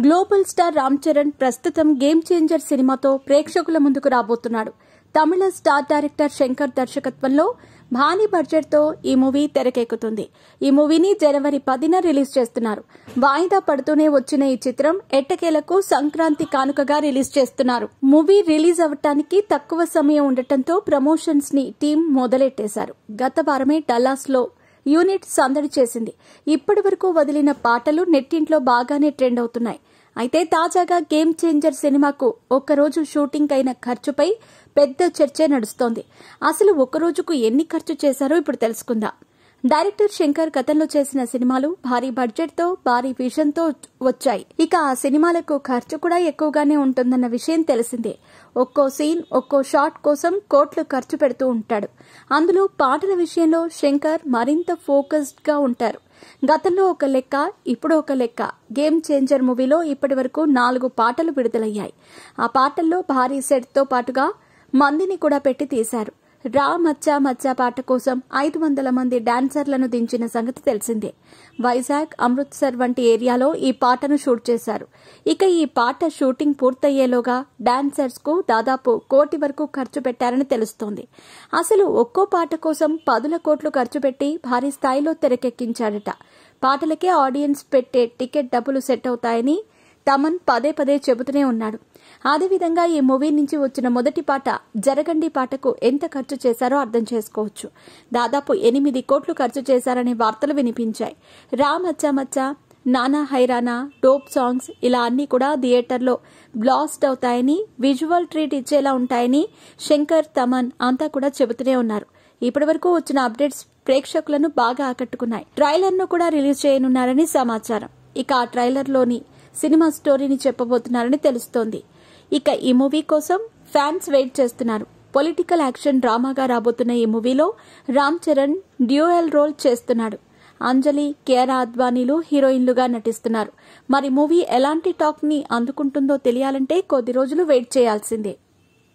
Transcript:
Global star Ram Charan ప్రస్తుతం game changer సినిమాతో ప్రేక్షకుల ముందుకు రాబోతున్నాడు. తమిళ స్టార్ డైరెక్టర్ శంకర్ దర్శకత్వంలో భారీ బడ్జెట్ తో ఈ మూవీ తెరకెక్కుతుంది. ఈ మూవీని జనవరి 10న రిలీజ్ చేస్తున్నారు. వాయిదా పడుతూనే వచ్చిన ఈ చిత్రం ఎట్టకేలకు సంక్రాంతి కానుకగా రిలీజ్ చేస్తున్నారు. మూవీ రిలీజ్ అవ్వటానికి తక్కువ సమయం ఉండటంతో ప్రమోషన్స్ ని టీం మొదలెట్టేశారు. గత వారమే డల్లాస్ లో యూనిట్ సందడి చేసింది. ఇప్పటి వరకు వదిలిన పాటలు నెట్టింట్లో బాగానే ట్రెండ్ అవుతున్నాయి. అయితే తాజాగా గేమ్ చేంజర్ సినిమాకు ఒక్కరోజు షూటింగ్ అయిన ఖర్చుపై పెద్ద చర్చ నడుస్తోంది. అసలు ఒక్కరోజుకు ఎన్ని ఖర్చు చేశారో ఇప్పుడు తెలుసుకుందాం. డైరెక్టర్ శంకర్ గతంలో చేసిన సినిమాలు భారీ బడ్జెట్ తో భారీ విజన్ తో వచ్చాయి. ఇక ఆ సినిమాలకు ఖర్చు కూడా ఎక్కువగానే ఉంటుందన్న విషయం తెలిసిందే. ఒక్కో సీన్ ఒక్కో షాట్ కోసం కోట్లు ఖర్చు పెడుతూ ఉంటాడు. అందులో పాటల విషయంలో శంకర్ మరింత ఫోకస్డ్ గా ఉంటారు. గతంలో ఒక లెక్క, ఇప్పుడు ఒక లెక్క. గేమ్ చేంజర్ మూవీలో ఇప్పటి వరకు 4 పాటలు విడుదలయ్యాయి. ఆ పాటల్లో భారీ సెట్ తో పాటుగా మందిని కూడా పెట్టి తీశారు. రా మచ్చా మచ్చా పాట కోసం 500 మంది డాన్సర్లను దించిన సంగతి తెలిసిందే. వైజాగ్, అమృత్సర్ వంటి ఏరియాలో ఈ పాటను షూట్ చేశారు. ఇక ఈ పాట షూటింగ్ పూర్తయ్యేలోగా డాన్సర్స్ కు దాదాపు 1 కోటి వరకు ఖర్చు పెట్టారని తెలుస్తోంది. అసలు ఒక్కో పాట కోసం 10 కోట్లు ఖర్చు పెట్టి భారీ స్థాయిలో తెరకెక్కించాడట. పాటలకే ఆడియన్స్ పెట్టే టికెట్ డబ్బులు సెట్ అవుతాయని తమన్ పదే పదే చెబుతూనే ఉన్నాడు. అదేవిధంగా ఈ మూవీ నుంచి వచ్చిన మొదటి పాట జరగండి పాటకు ఎంత ఖర్చు చేశారో అర్థం చేసుకోవచ్చు. దాదాపు 8 కోట్లు ఖర్చు చేశారనే వార్తలు వినిపించాయి. రా మచ్చా మచ్చా, నానా హైరానా, డోప్ సాంగ్స్ ఇలా అన్ని కూడా థియేటర్లో బ్లాస్ట్ అవుతాయని, విజువల్ ట్రీట్ ఇచ్చేలా ఉంటాయని శంకర్, తమన్ అంతా కూడా చెబుతూనే ఉన్నారు. ఇప్పటి వరకు వచ్చిన అప్డేట్స్ ప్రేక్షకులను బాగా ఆకట్టుకున్నాయి. ట్రైలర్ ను కూడా రిలీజ్ చేయనున్నారని సమాచారం. ఇక ఆ ట్రైలర్ లోని సినిమా స్టోరీని చెప్పబోతున్నారని తెలుస్తోంది. ఇక ఈ మూవీ కోసం ఫ్యాన్స్ వెయిట్ చేస్తున్నారు. పొలిటికల్ యాక్షన్ డ్రామాగా రాబోతున్న ఈ మూవీలో రామ్ చరణ్ డ్యూయల్ రోల్ చేస్తున్నాడు. అంజలి, కియారా అద్వానీలు హీరోయిన్లుగా నటిస్తున్నారు. మరి మూవీ ఎలాంటి టాక్ ని అందుకుంటుందో తెలియాలంటే కొద్ది రోజులు వెయిట్ చేయాల్సిందే.